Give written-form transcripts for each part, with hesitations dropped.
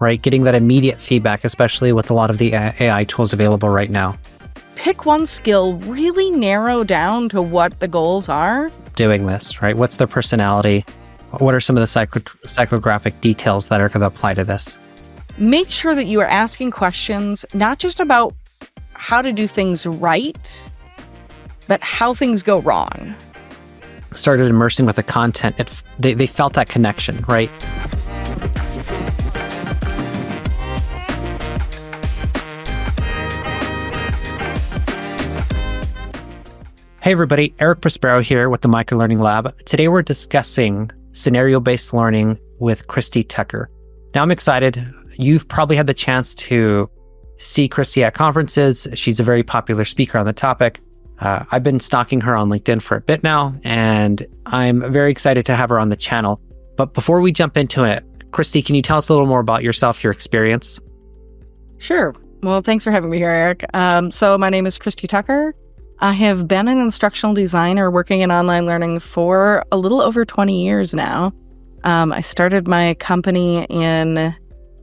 right? Getting that immediate feedback, especially with a lot of the AI tools available right now. Pick one skill, really narrow down to what the goals are. Doing this, right? What's their personality? What are some of the psychographic details that are going to apply to this? Make sure that you are asking questions, not just about how to do things right, but how things go wrong. Started immersing with the content. They felt that connection, right? Hey everybody, Erick Prospero here with the Microlearning Lab. Today we're discussing scenario-based learning with Christy Tucker. Now I'm excited. You've probably had the chance to see Christy at conferences. She's a very popular speaker on the topic. I've been stalking her on LinkedIn for a bit now, and I'm very excited to have her on the channel. But before we jump into it, Christy, can you tell us a little more about yourself, your experience? Sure. Well, thanks for having me here, Eric. So my name is Christy Tucker. I have been an instructional designer working in online learning for a little over 20 years now. I started my company in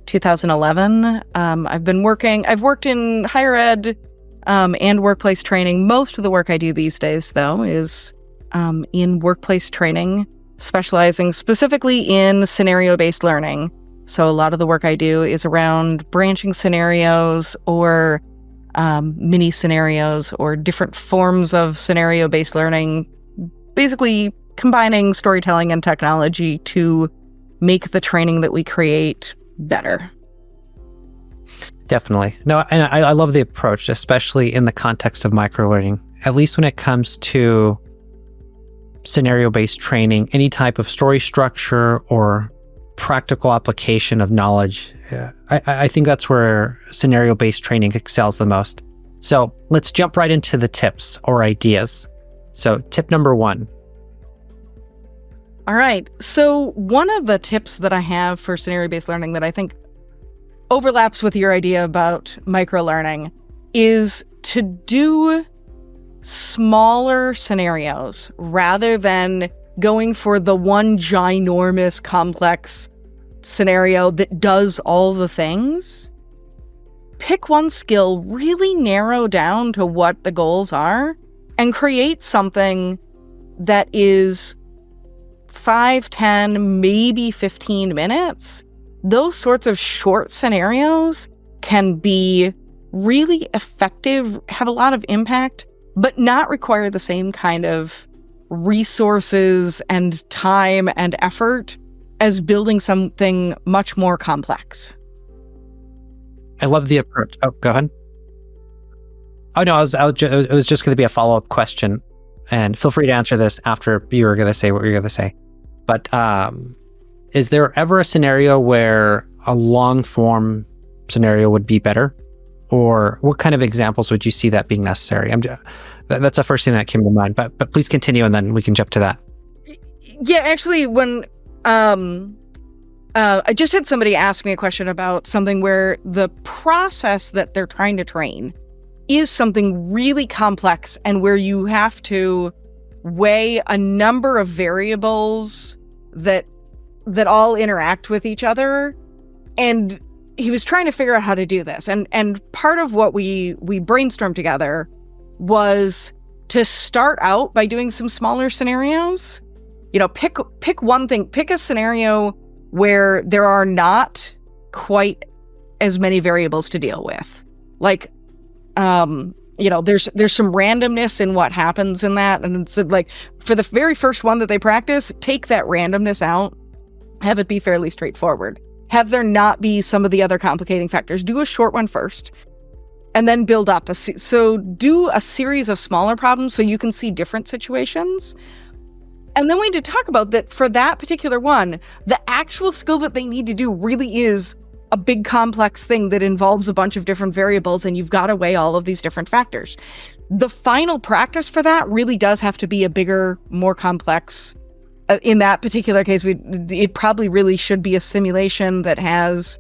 2011. I've worked in higher ed and workplace training. Most of the work I do these days, though, is in workplace training, specializing specifically in scenario-based learning. So a lot of the work I do is around branching scenarios or mini scenarios or different forms of scenario-based learning, basically combining storytelling and technology to make the training that we create better. Definitely. No, and I love the approach, especially in the context of microlearning, at least when it comes to scenario-based training, any type of story structure or practical application of knowledge. I think that's where scenario-based training excels the most. So let's jump right into the tips or ideas. So tip number 1. All right. So one of the tips that I have for scenario-based learning that I think overlaps with your idea about microlearning is to do smaller scenarios rather than going for the one ginormous complex scenario that does all the things. Pick one skill, really narrow down to what the goals are, and create something that is 5, 10, maybe 15 minutes. Those sorts of short scenarios can be really effective, have a lot of impact, but not require the same kind of resources and time and effort as building something much more complex. I love the approach. Oh, go ahead. Oh, no, it was just going to be a follow-up question, and feel free to answer this after you were going to say what you're going to say. But is there ever a scenario where a long-form scenario would be better? Or what kind of examples would you see that being necessary? That's the first thing that came to mind, but please continue and then we can jump to that. Yeah, actually, when I just had somebody ask me a question about something where the process that they're trying to train is something really complex and where you have to weigh a number of variables that all interact with each other. And he was trying to figure out how to do this. And part of what we brainstormed together was to start out by doing some smaller scenarios. You know, pick one thing, pick a scenario where there are not quite as many variables to deal with. Like, there's some randomness in what happens in that. And it's like, for the very first one that they practice, take that randomness out, have it be fairly straightforward. Have there not be some of the other complicating factors. Do a short one first, and then build up. So do a series of smaller problems so you can see different situations. And then we need to talk about that for that particular one, the actual skill that they need to do really is a big complex thing that involves a bunch of different variables, and you've got to weigh all of these different factors. The final practice for that really does have to be a bigger, more complex. In that particular case, it probably really should be a simulation that has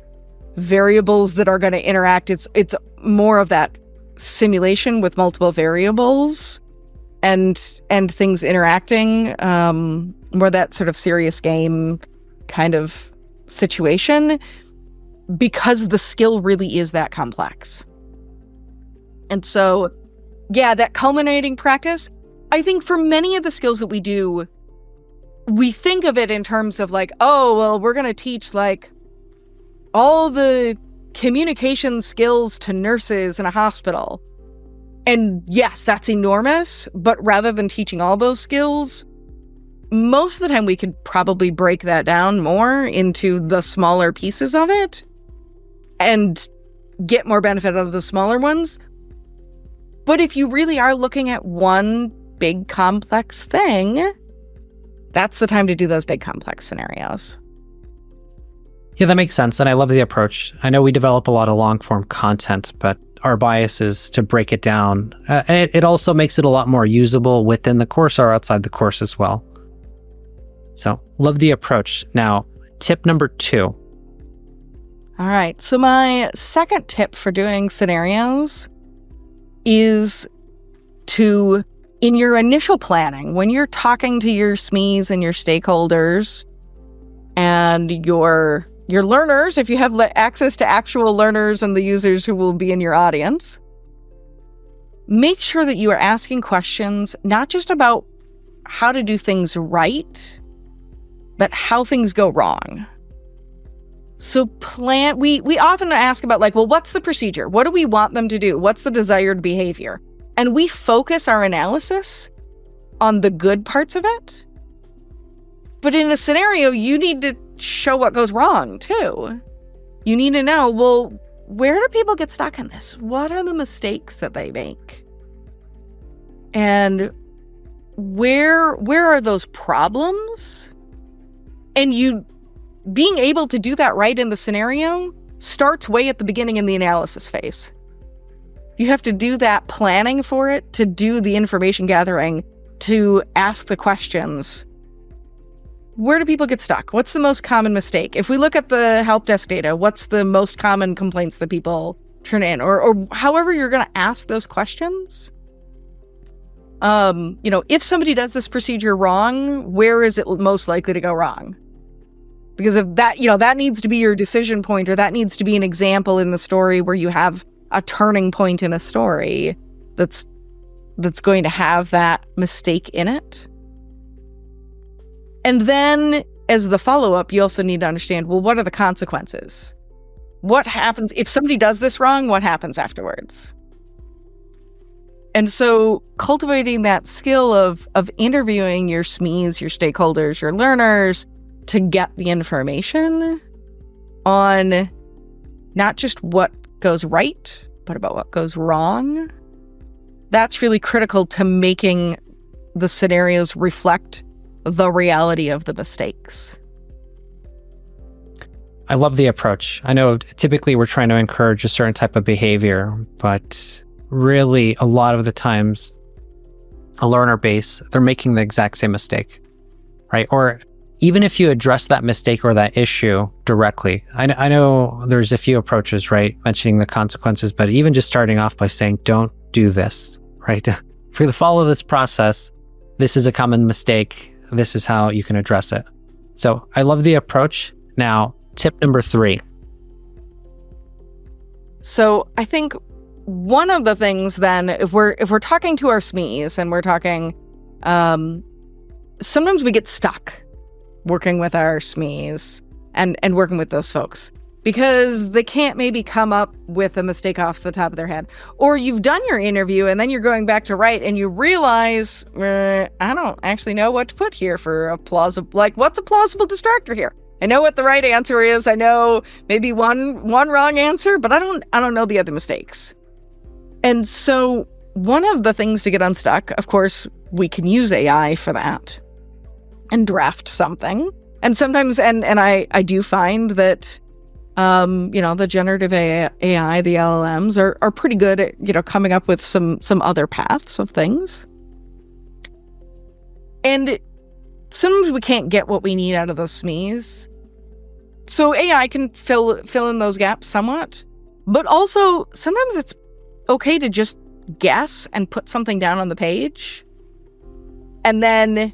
variables that are going to interact. It's more of that simulation with multiple variables and things interacting, more that sort of serious game kind of situation. because the skill really is that complex. And so, yeah, that culminating practice, I think for many of the skills that we do, we think of it in terms of like, oh, well, we're going to teach like all the communication skills to nurses in a hospital. And yes, that's enormous, but rather than teaching all those skills, most of the time we could probably break that down more into the smaller pieces of it and get more benefit out of the smaller ones. But if you really are looking at one big complex thing, that's the time to do those big complex scenarios. Yeah, that makes sense. And I love the approach. I know we develop a lot of long form content, but our bias is to break it down. It also makes it a lot more usable within the course or outside the course as well. So love the approach. Now, tip number 2. All right. So my second tip for doing scenarios is to, in your initial planning, when you're talking to your SMEs and your stakeholders and your learners, if you have access to actual learners and the users who will be in your audience, make sure that you are asking questions not just about how to do things right, but how things go wrong. So we often ask about like, well, what's the procedure? What do we want them to do? What's the desired behavior? And we focus our analysis on the good parts of it. But in a scenario, you need to show what goes wrong too. You need to know, well, where do people get stuck in this? What are the mistakes that they make? And where are those problems? And you being able to do that right in the scenario starts way at the beginning in the analysis phase. You have to do that planning for it, to do the information gathering, to ask the questions. Where do people get stuck? What's the most common mistake? If we look at the help desk data, what's the most common complaints that people turn in? Or however you're going to ask those questions. If somebody does this procedure wrong, where is it most likely to go wrong? Because if that, that needs to be your decision point, or that needs to be an example in the story where you have a turning point in a story that's going to have that mistake in it. And then as the follow-up, you also need to understand, well, what are the consequences? What happens if somebody does this wrong? What happens afterwards? And so cultivating that skill of interviewing your SMEs, your stakeholders, your learners, to get the information on not just what goes right, but about what goes wrong. That's really critical to making the scenarios reflect the reality of the mistakes. I love the approach. I know typically we're trying to encourage a certain type of behavior, but really a lot of the times a learner base, they're making the exact same mistake, right? Or even if you address that mistake or that issue directly, I know there's a few approaches, right? Mentioning the consequences, but even just starting off by saying, don't do this, right? If you follow this process, this is a common mistake. This is how you can address it. So I love the approach. Now, tip number 3. So I think one of the things then, if we're talking to our SMEs and we're talking, sometimes we get stuck working with our SMEs and working with those folks because they can't maybe come up with a mistake off the top of their head. Or you've done your interview and then you're going back to write and you realize, I don't actually know what to put here for a plausible, like what's a plausible distractor here? I know what the right answer is. I know maybe one wrong answer, but I don't know the other mistakes. And so one of the things to get unstuck, of course, we can use AI for that and draft something. And sometimes, and I do find that, the generative AI, the LLMs are pretty good at, coming up with some other paths of things. And sometimes we can't get what we need out of those SMEs. So AI can fill in those gaps somewhat, but also sometimes it's okay to just guess and put something down on the page and then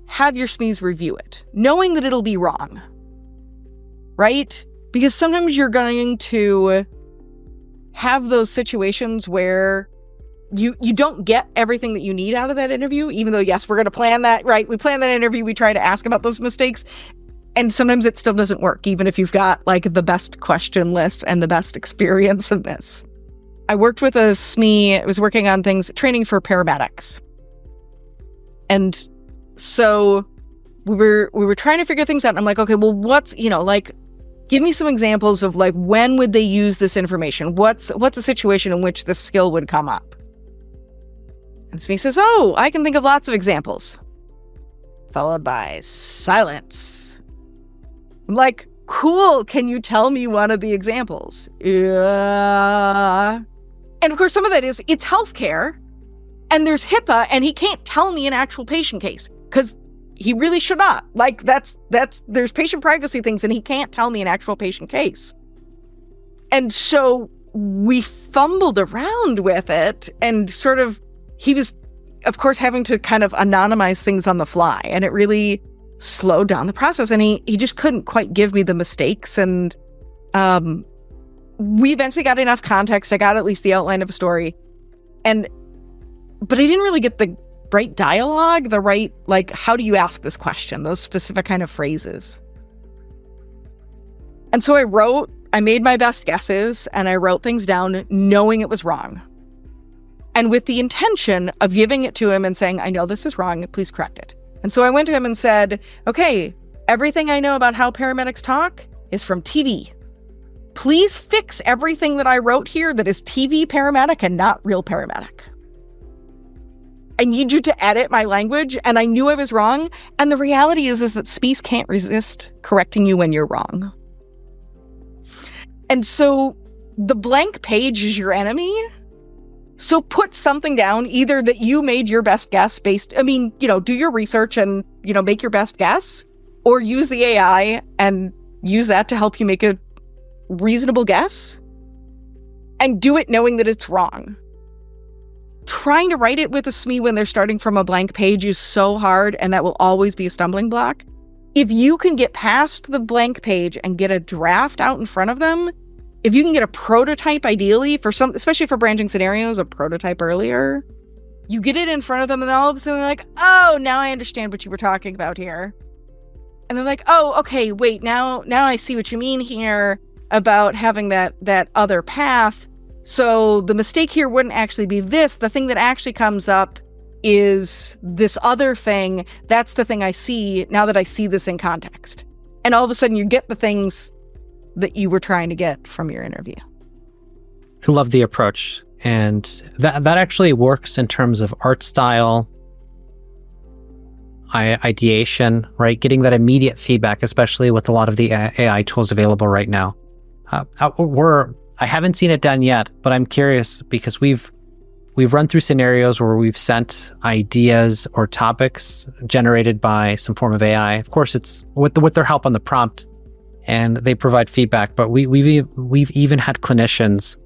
have your SMEs review it, knowing that it'll be wrong, right? Because sometimes you're going to have those situations where you don't get everything that you need out of that interview, even though, yes, we're going to plan that, right? We plan that interview, we try to ask about those mistakes, and sometimes it still doesn't work, even if you've got like the best question list and the best experience of this. I worked with a SME, I was working on things, training for paramedics. And so we were trying to figure things out. And I'm like, okay, well, what's, give me some examples of like, when would they use this information? What's a situation in which this skill would come up? And SME says, oh, I can think of lots of examples. Followed by silence. I'm like, cool, can you tell me one of the examples? Yeah. And of course, some of that is, it's healthcare, and there's HIPAA, and he can't tell me an actual patient case, because he really should not. Like, there's patient privacy things, and he can't tell me an actual patient case. And so we fumbled around with it, and sort of, he was, of course, having to kind of anonymize things on the fly, and it really slowed down the process, and he just couldn't quite give me the mistakes. And we eventually got enough context. I got at least the outline of a story, but I didn't really get the right dialogue, the right, like, how do you ask this question, those specific kind of phrases. And so I made my best guesses, and I wrote things down knowing it was wrong, and with the intention of giving it to him and saying, I know this is wrong, please correct it. And so I went to him and said, okay, everything I know about how paramedics talk is from TV. Please fix everything that I wrote here that is TV paramedic and not real paramedic. I need you to edit my language. And I knew I was wrong. And the reality is that SPEES can't resist correcting you when you're wrong. And so the blank page is your enemy. So put something down, either that you made your best guess do your research and, make your best guess, or use the AI and use that to help you make a reasonable guess, and do it knowing that it's wrong. Trying to write it with a SME when they're starting from a blank page is so hard, and that will always be a stumbling block. If you can get past the blank page and get a draft out in front of them, if you can get a prototype, ideally, especially for branching scenarios, a prototype earlier, you get it in front of them, and all of a sudden they're like, oh, now I understand what you were talking about here. And they're like, oh, okay, wait, now I see what you mean here about having that other path. So the mistake here wouldn't actually be this. The thing that actually comes up is this other thing. That's the thing I see now that I see this in context. And all of a sudden you get the things that you were trying to get from your interview. I love the approach. And that actually works in terms of art style, ideation, right? Getting that immediate feedback, especially with a lot of the AI tools available right now. I haven't seen it done yet, but I'm curious because we've run through scenarios where we've sent ideas or topics generated by some form of AI. Of course, it's with their help on the prompt, and they provide feedback. But we've even had clinicians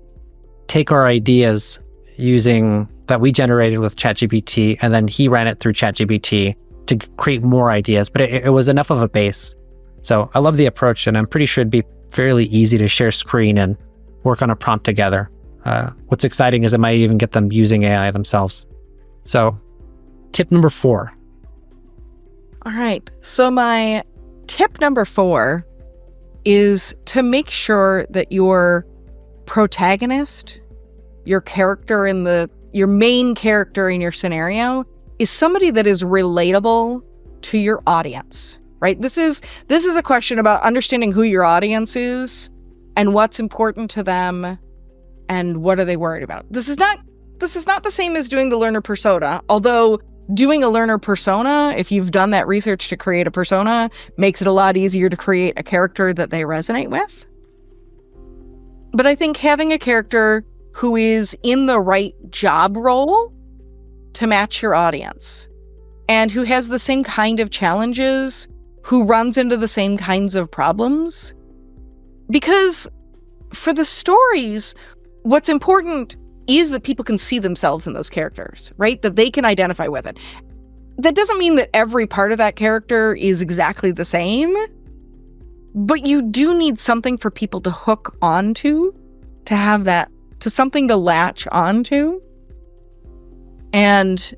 take our ideas that we generated with ChatGPT, and then he ran it through ChatGPT to create more ideas. But it was enough of a base. So I love the approach, and I'm pretty sure it'd be fairly easy to share screen and work on a prompt together. What's exciting is it might even get them using AI themselves. So, tip number 4. All right. So my tip number 4 is to make sure that your protagonist, your main character in your scenario, is somebody that is relatable to your audience, right? This is a question about understanding who your audience is and what's important to them and what are they worried about. This is not the same as doing the learner persona, although doing a learner persona, if you've done that research to create a persona, makes it a lot easier to create a character that they resonate with. But I think having a character who is in the right job role to match your audience and who has the same kind of challenges, who runs into the same kinds of problems. Because for the stories, what's important is that people can see themselves in those characters, right? That they can identify with it. That doesn't mean that every part of that character is exactly the same, But you do need something for people to hook onto, to have that, to something to latch onto. And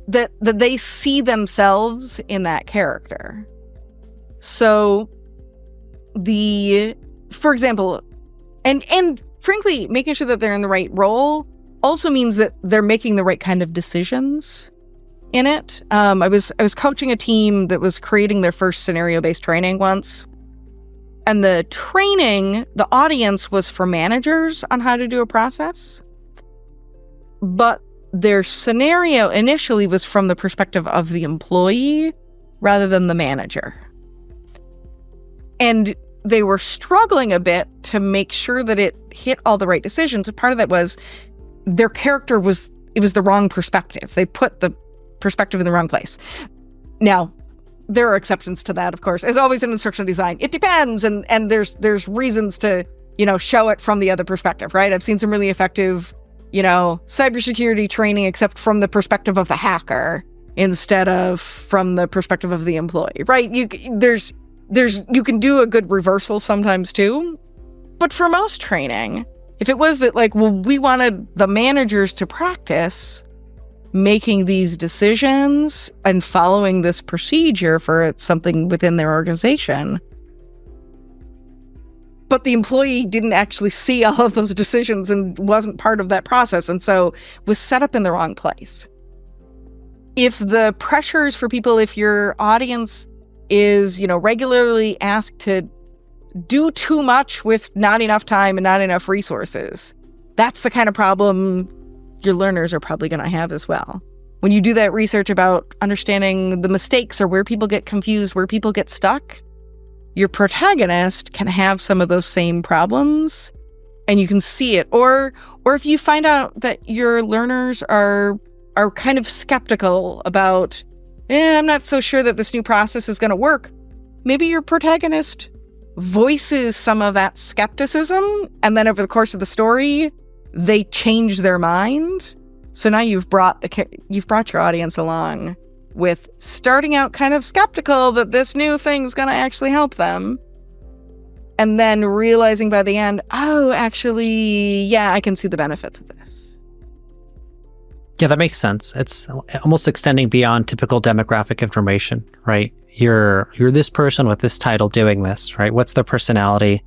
that they see themselves in that character. So for example, and frankly, making sure that they're in the right role also means that they're making the right kind of decisions in it. I was coaching a team that was creating their first scenario-based training once. And the training, the audience was for managers on how to do a process. But their scenario initially was from the perspective of the employee rather than the manager. And they were struggling a bit to make sure that it hit all the right decisions. And part of that was their character was the wrong perspective. They put the perspective in the wrong place. Now, there are exceptions to that, of course. As always in instructional design, it depends, and there's reasons to, show it from the other perspective, right? I've seen some really effective, cybersecurity training, except from the perspective of the hacker instead of from the perspective of the employee, right? You can do a good reversal sometimes too. But for most training, if it was that we wanted the managers to practice making these decisions and following this procedure for something within their organization, but the employee didn't actually see all of those decisions and wasn't part of that process, and so was set up in the wrong place. If the pressures for people, if your audience is, regularly asked to do too much with not enough time and not enough resources, that's the kind of problem your learners are probably going to have as well. When you do that research about understanding the mistakes or where people get confused, where people get stuck, your protagonist can have some of those same problems, and you can see it. Or if you find out that your learners are kind of skeptical about, I'm not so sure that this new process is going to work, maybe your protagonist voices some of that skepticism, and then over the course of the story, they change their mind. So now you've brought your audience along with starting out kind of skeptical that this new thing's going to actually help them, and then realizing by the end, oh, actually, yeah, I can see the benefits of this. Yeah, that makes sense. It's almost extending beyond typical demographic information, right? You're this person with this title doing this, right? What's their personality?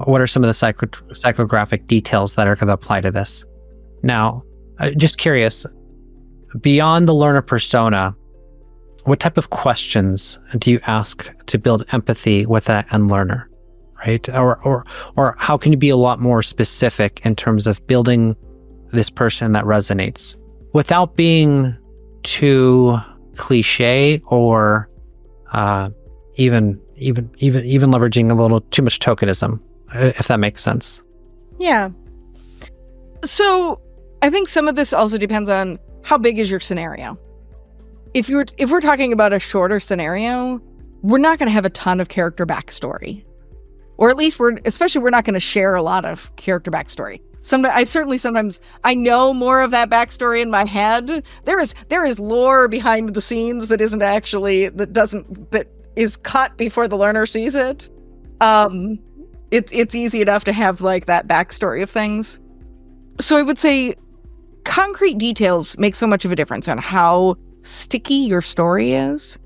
What are some of the psychographic details that are going to apply to this? Now, just curious, beyond the learner persona, what type of questions do you ask to build empathy with that end learner, right? Or how can you be a lot more specific in terms of building this person that resonates without being too cliche or even leveraging a little too much tokenism, if that makes sense? Yeah. So I think some of this also depends on how big is your scenario. If we're talking about a shorter scenario, we're not going to have a ton of character backstory, or at least we're not going to share a lot of character backstory. Sometimes I know more of that backstory in my head. There is lore behind the scenes that is cut before the learner sees it. It's easy enough to have that backstory of things. So I would say concrete details make so much of a difference on how sticky your story is.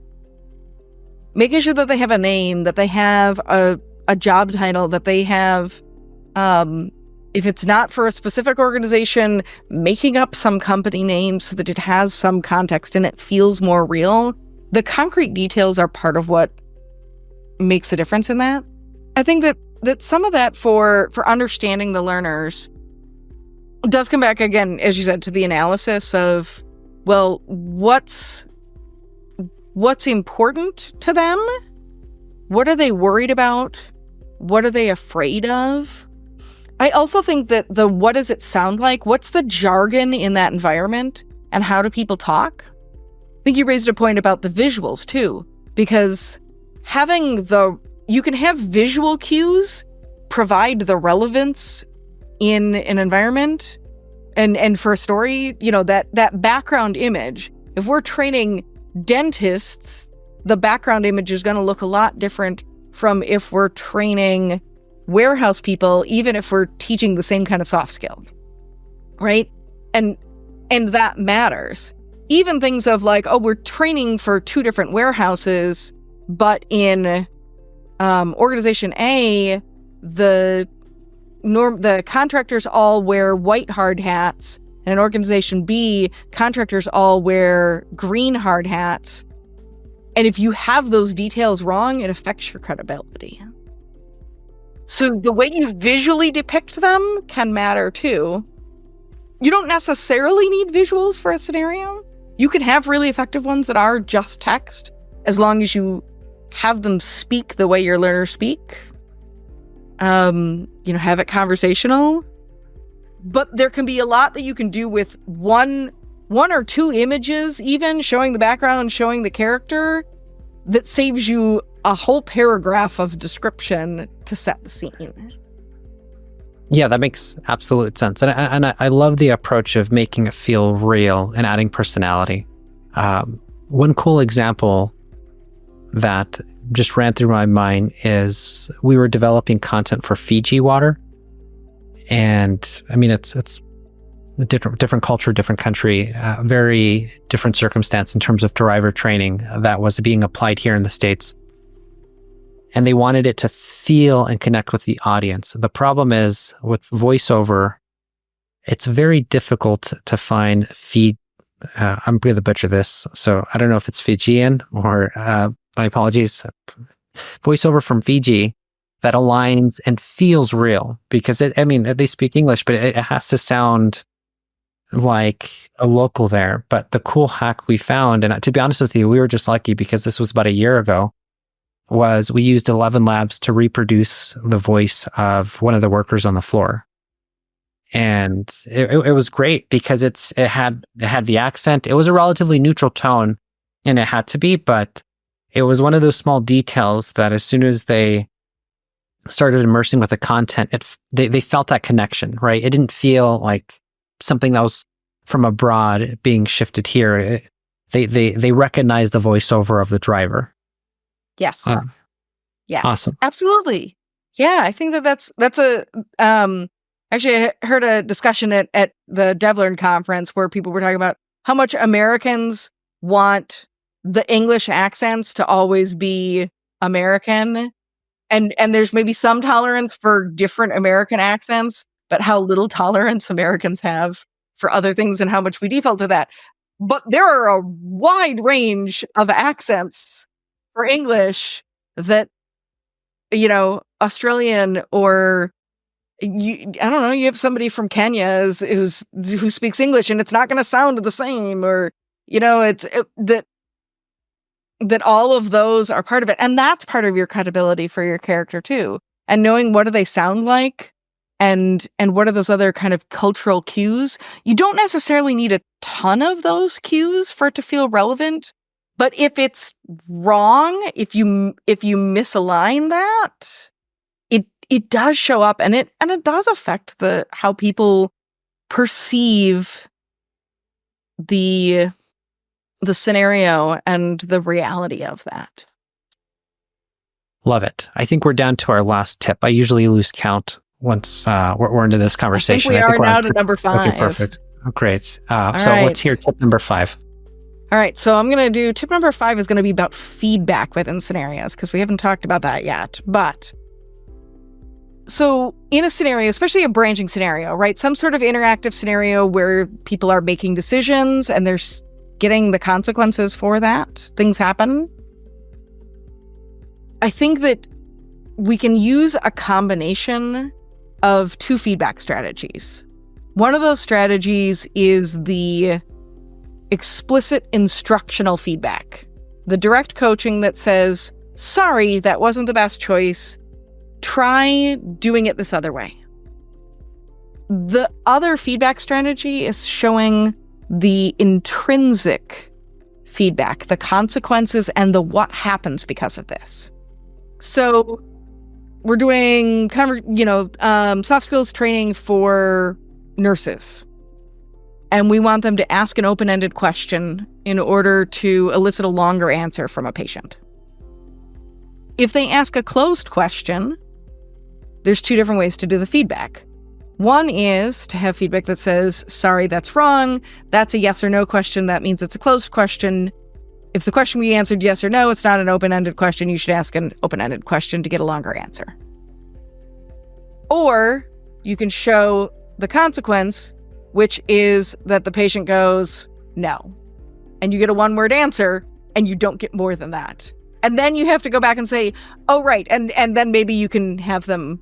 Making sure that they have a name, that they have a job title, that they have, if it's not for a specific organization, making up some company name so that it has some context and it feels more real. The concrete details are part of what makes a difference in that. I think that some of that for understanding the learners does come back again, as you said, to the analysis of, well, what's important to them? What are they worried about? What are they afraid of? I also think that what does it sound like? What's the jargon in that environment? And how do people talk? I think you raised a point about the visuals too, because you can have visual cues provide the relevance in an environment and for a story, that background image. If we're training dentists, the background image is going to look a lot different from if we're training warehouse people, even if we're teaching the same kind of soft skills, right? And that matters. Even things of like, oh, we're training for 2 different warehouses, but in organization A, the contractors all wear white hard hats, and in organization B, contractors all wear green hard hats. And if you have those details wrong, it affects your credibility. So the way you visually depict them can matter too. You don't necessarily need visuals for a scenario. You can have really effective ones that are just text, as long as you have them speak the way your learners speak. Have it conversational. But there can be a lot that you can do with one or 2 images, even showing the background, showing the character, that saves you a whole paragraph of description to set the scene. Yeah, that makes absolute sense. And I love the approach of making it feel real and adding personality. One cool example that just ran through my mind is we were developing content for Fiji water. And I mean, it's a different culture, different country, very different circumstance in terms of driver training that was being applied here in the States. And they wanted it to feel and connect with the audience. The problem is with voiceover, it's very difficult to find I'm going to butcher this, so I don't know if it's Fijian or, my apologies, voiceover from Fiji that aligns and feels real, because they speak English, but it has to sound like a local there. But the cool hack we found, and to be honest with you, we were just lucky because this was about a year ago, was we used 11 Labs to reproduce the voice of one of the workers on the floor. And it was great because it had the accent. It was a relatively neutral tone, and it had to be, but it was one of those small details that as soon as they started immersing with the content, they felt that connection, right? It didn't feel like something that was from abroad being shifted here. They recognized the voiceover of the driver. Yes. Yes. Awesome. Absolutely. Yeah, I think that's a actually I heard a discussion at the DevLearn conference where people were talking about how much Americans want the English accents to always be American. And there's maybe some tolerance for different American accents, but how little tolerance Americans have for other things and how much we default to that. But there are a wide range of accents for English that, Australian or I don't know, you have somebody from Kenya who speaks English and it's not going to sound the same, or, that all of those are part of it. And that's part of your credibility for your character too. And knowing what do they sound like and what are those other kind of cultural cues. You don't necessarily need a ton of those cues for it to feel relevant. But if it's wrong, if you misalign that, it does show up, and it does affect how people perceive the scenario and the reality of that. Love it. I think we're down to our last tip. I usually lose count once we're into this conversation. I think we're now to number 5. Okay, perfect. Oh, great. So right. Let's hear tip number 5. All right, so I'm going to do tip number 5 is going to be about feedback within scenarios, because we haven't talked about that yet. But so in a scenario, especially a branching scenario, right? Some sort of interactive scenario where people are making decisions and they're getting the consequences for that. Things happen. I think that we can use a combination of 2 feedback strategies. One of those strategies is the explicit instructional feedback. The direct coaching that says, sorry, that wasn't the best choice. Try doing it this other way. The other feedback strategy is showing the intrinsic feedback, the consequences and the what happens because of this. So we're doing soft skills training for nurses. And we want them to ask an open-ended question in order to elicit a longer answer from a patient. If they ask a closed question, there's two different ways to do the feedback. One is to have feedback that says, sorry, that's wrong. That's a yes or no question. That means it's a closed question. If the question we answered yes or no, it's not an open-ended question. You should ask an open-ended question to get a longer answer. Or you can show the consequence, which is that the patient goes, no. And you get a one-word answer, and you don't get more than that. And then you have to go back and say, oh, right. And then maybe you can have them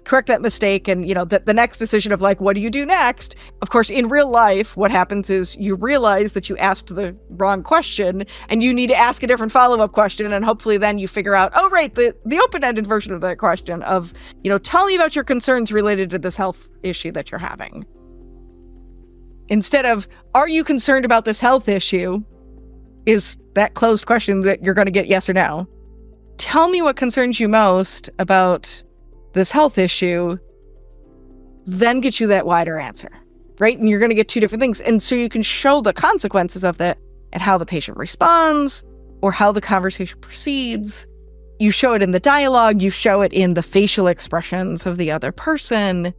correct that mistake. And, the next decision of like, what do you do next? Of course, in real life, what happens is you realize that you asked the wrong question and you need to ask a different follow-up question. And hopefully then you figure out, oh, right, the open-ended version of that question of, tell me about your concerns related to this health issue that you're having. Instead of, are you concerned about this health issue? Is that closed question that you're going to get yes or no. Tell me what concerns you most about this health issue, then get you that wider answer, right? And you're going to get two different things. And so you can show the consequences of that and how the patient responds or how the conversation proceeds. You show it in the dialogue, you show it in the facial expressions of the other person.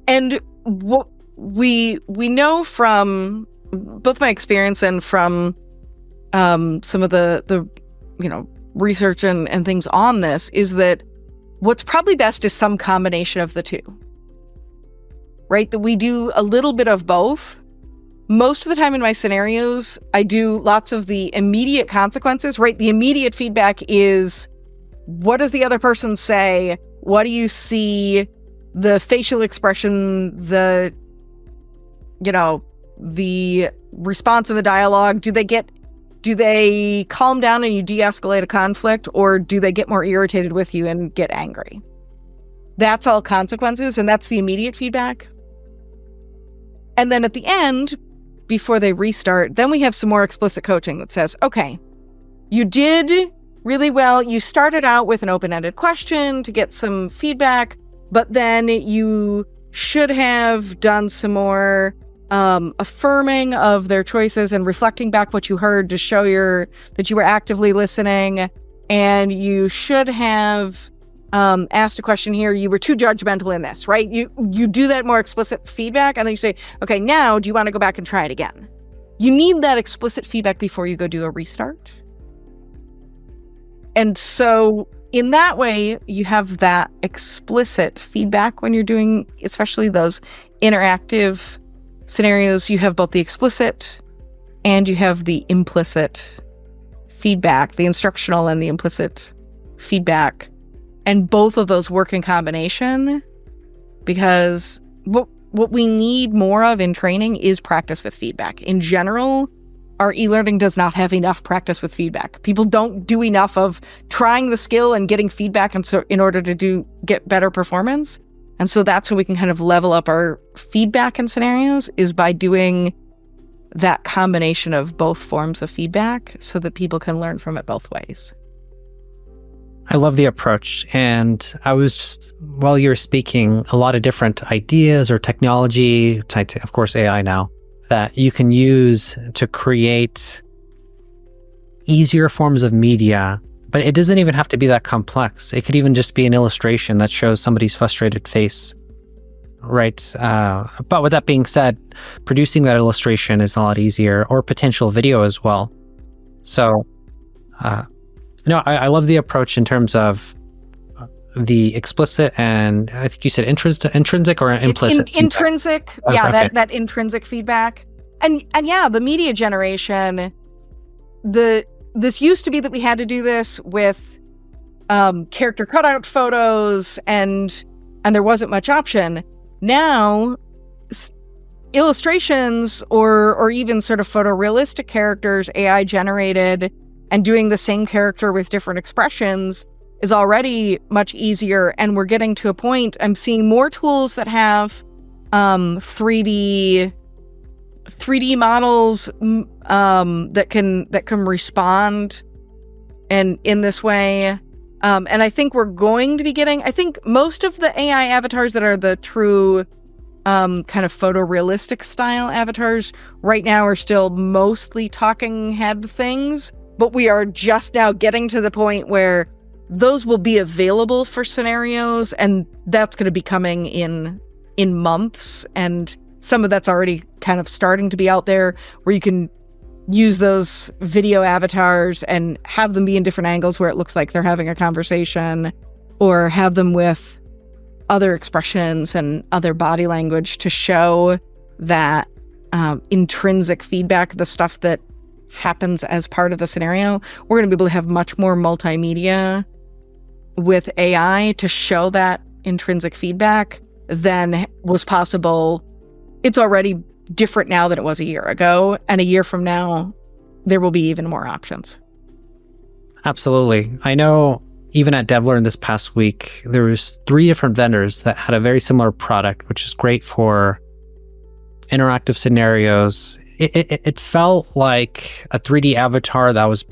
And what we know from both my experience and from some of the research and things on this is that what's probably best is some combination of the two, right? That we do a little bit of both. Most of the time in my scenarios, I do lots of the immediate consequences, right? The immediate feedback is, what does the other person say? What do you see? The facial expression, the response in the dialogue, do they calm down and you de-escalate a conflict, or do they get more irritated with you and get angry? That's all consequences, and that's the immediate feedback. And then at the end, before they restart, then we have some more explicit coaching that says, okay, you did really well. You started out with an open-ended question to get some feedback, but then you should have done some more affirming of their choices and reflecting back what you heard to show that you were actively listening. And you should have asked a question here. You were too judgmental in this, right? You do that more explicit feedback, and then you say, okay, now do you want to go back and try it again? You need that explicit feedback before you go do a restart. And so in that way, you have that explicit feedback when you're doing, especially those interactive scenarios. You have both the explicit and you have the implicit feedback, the instructional and the implicit feedback. And both of those work in combination, because what we need more of in training is practice with feedback. In general, our e-learning does not have enough practice with feedback. People don't do enough of trying the skill and getting feedback in order to get better performance. And so that's how we can kind of level up our feedback in scenarios, is by doing that combination of both forms of feedback so that people can learn from it both ways. I love the approach. And I was just, while you were speaking, a lot of different ideas or technology, of course AI now, that you can use to create easier forms of media. But it doesn't even have to be that complex. It could even just be an illustration that shows somebody's frustrated face, right? But with that being said, producing that illustration is a lot easier, or potential video as well. So, I love the approach in terms of the explicit and I think you said intrinsic or implicit? Intrinsic, yeah, okay. that intrinsic feedback. And yeah, the media generation, this used to be that we had to do this with character cutout photos and there wasn't much option. Now, illustrations or even sort of photorealistic characters, AI generated, and doing the same character with different expressions is already much easier. And we're getting to a point, I'm seeing more tools that have 3D models that can respond and in this way. And I think we're going to be getting, I think most of the AI avatars that are the true kind of photorealistic style avatars right now are still mostly talking head things. but we are just now getting to the point where those will be available for scenarios, and that's going to be coming in months. And some of that's already kind of starting to be out there, where you can use those video avatars and have them be in different angles where it looks like they're having a conversation, or have them with other expressions and other body language to show that intrinsic feedback, the stuff that happens as part of the scenario. We're going to be able to have much more multimedia with AI to show that intrinsic feedback than was possible. It's already different now than it was a year ago, and a year from now, there will be even more options. Absolutely. I know even at DevLearn this past week, there was 3 different vendors that had a very similar product, which is great for interactive scenarios. It felt like a 3D avatar that was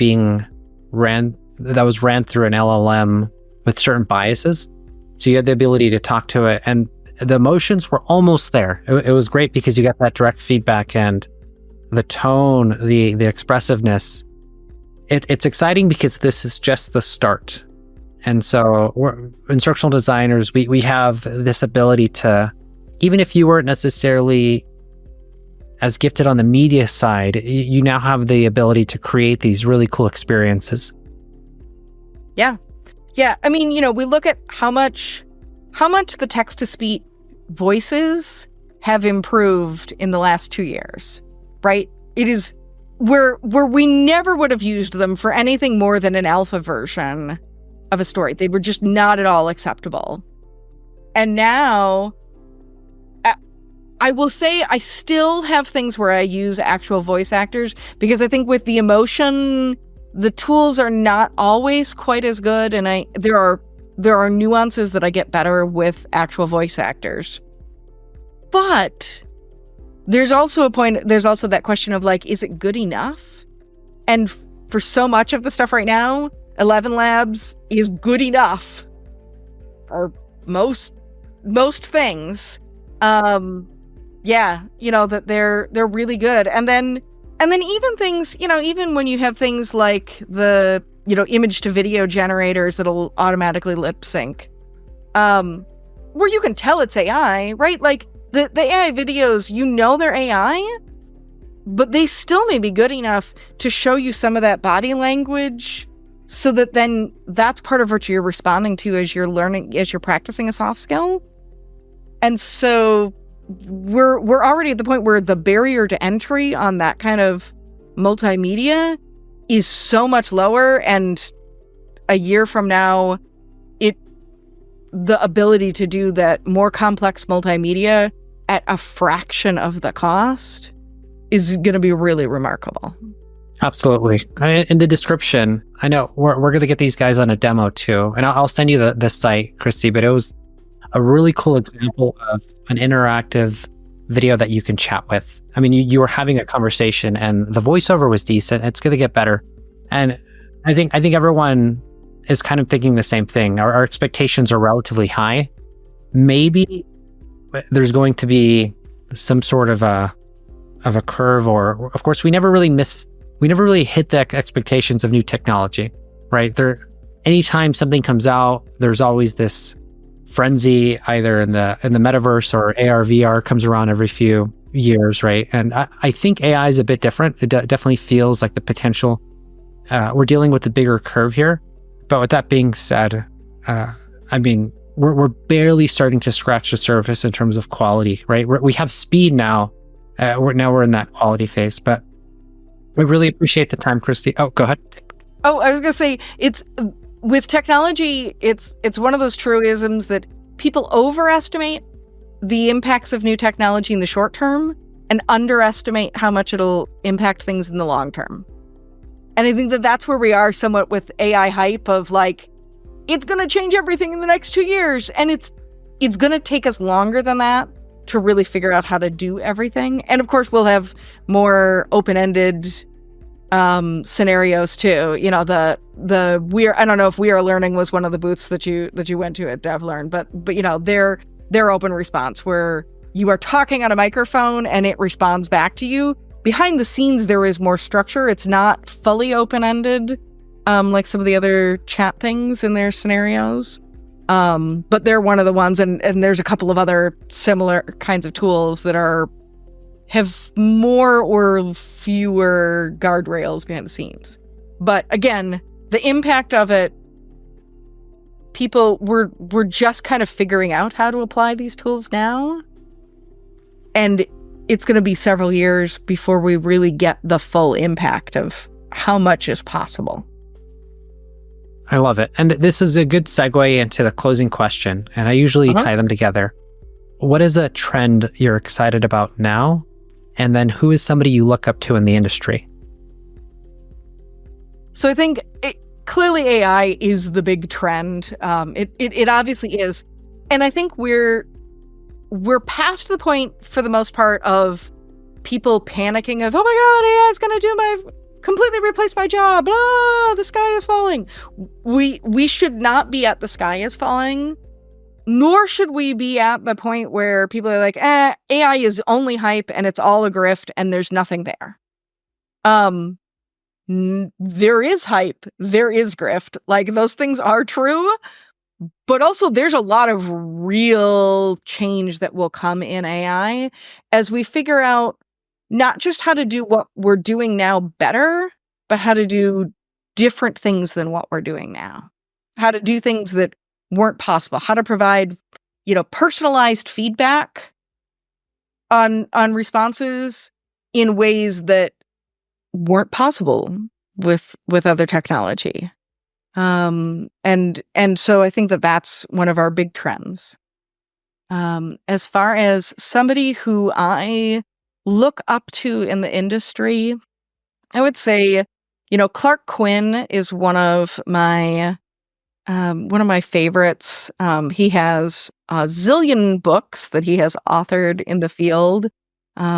ran through an LLM with certain biases. So you had the ability to talk to it, and the emotions were almost there. It was great because you got that direct feedback and the tone, the expressiveness. It's exciting because this is just the start. And so we're instructional designers, we have this ability to, even if you weren't necessarily as gifted on the media side, you now have the ability to create these really cool experiences. Yeah. Yeah. I mean, we look at how much the text-to-speech voices have improved in the last 2 years, right? It is where we never would have used them for anything more than an alpha version of a story. They were just not at all acceptable. And now, I will say I still have things where I use actual voice actors, because I think with the emotion, the tools are not always quite as good, and there are nuances that I get better with actual voice actors. But there's also that question of like, is it good enough? And for so much of the stuff right now, 11 Labs is good enough for most things. That they're really good. And then even things, even when you have things like the, image to video generators that'll automatically lip sync, where you can tell it's AI, right? Like the AI videos, they're AI, but they still may be good enough to show you some of that body language, so that then that's part of what you're responding to as you're learning, as you're practicing a soft skill. And so we're already at the point where the barrier to entry on that kind of multimedia is so much lower, and a year from now, the ability to do that more complex multimedia at a fraction of the cost is going to be really remarkable. Absolutely. In the description, I know we're going to get these guys on a demo too, and I'll send you the site, Christy, but it was a really cool example of an interactive video that you can chat with. I mean, you were having a conversation and the voiceover was decent. It's going to get better. And I think everyone is kind of thinking the same thing. Our expectations are relatively high. Maybe there's going to be some sort of a curve, or of course we never really hit the expectations of new technology, right? Anytime something comes out, there's always this frenzy either in the metaverse, or AR, VR comes around every few years, right? And I think AI is a bit different. It definitely feels like the potential. We're dealing with the bigger curve here. But with that being said, we're barely starting to scratch the surface in terms of quality, right? We have speed now. We're in that quality phase, but we really appreciate the time, Christy. Oh, go ahead. Oh, I was going to say, with technology, it's one of those truisms that people overestimate the impacts of new technology in the short term and underestimate how much it'll impact things in the long term. And I think that's where we are somewhat with AI hype of like, it's going to change everything in the next 2 years. And it's going to take us longer than that to really figure out how to do everything. And of course, we'll have more open-ended scenarios too. I don't know if We Are Learning was one of the booths that you went to at DevLearn, but their open response, where you are talking on a microphone and it responds back to you, behind the scenes, there is more structure. It's not fully open-ended, like some of the other chat things in their scenarios. But they're one of the ones, and there's a couple of other similar kinds of tools that have more or fewer guardrails behind the scenes. But again, the impact of it, we're just kind of figuring out how to apply these tools now. And it's going to be several years before we really get the full impact of how much is possible. I love it. And this is a good segue into the closing question. And I usually tie them together. What is a trend you're excited about now? And then who is somebody you look up to in the industry? So I think clearly AI is the big trend. It obviously is. And I think we're past the point, for the most part, of people panicking of, oh my God, AI is going to completely replace my job. The sky is falling. We should not be at the sky is falling, nor should we be at the point where people are like, AI is only hype and it's all a grift and there's nothing there. There is hype. There is grift. Like, those things are true. But also there's a lot of real change that will come in AI as we figure out not just how to do what we're doing now better, but how to do different things than what we're doing now. How to do things that weren't possible. How to provide, personalized feedback on responses in ways that weren't possible with other technology. And so I think that that's one of our big trends. As far as somebody who I look up to in the industry, I would say, Clark Quinn is one of my favorites. He has a zillion books that he has authored in the field.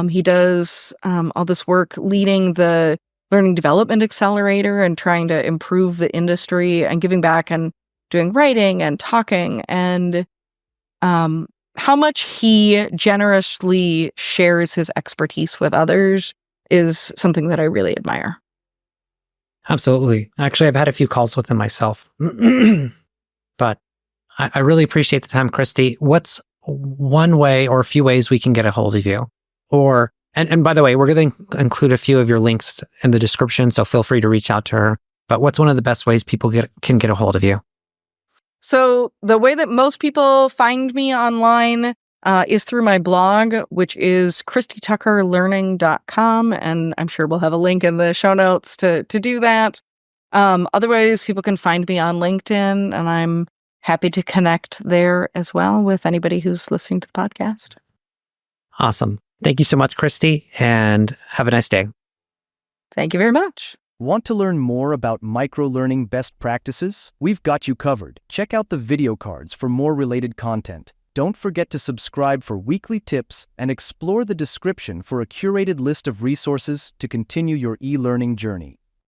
He does all this work leading the Learning Development Accelerator and trying to improve the industry and giving back and doing writing and talking. And how much he generously shares his expertise with others is something that I really admire. Absolutely. Actually, I've had a few calls with him myself. But I really appreciate the time, Christy. What's one way or a few ways we can get a hold of you? And by the way, we're going to include a few of your links in the description, so feel free to reach out to her. But what's one of the best ways people can get a hold of you? So the way that most people find me online is through my blog, which is christytuckerlearning.com. And I'm sure we'll have a link in the show notes to do that. Otherwise, people can find me on LinkedIn, and I'm happy to connect there as well with anybody who's listening to the podcast. Awesome. Thank you so much, Christy, and have a nice day. Thank you very much. Want to learn more about microlearning best practices? We've got you covered. Check out the video cards for more related content. Don't forget to subscribe for weekly tips and explore the description for a curated list of resources to continue your e-learning journey.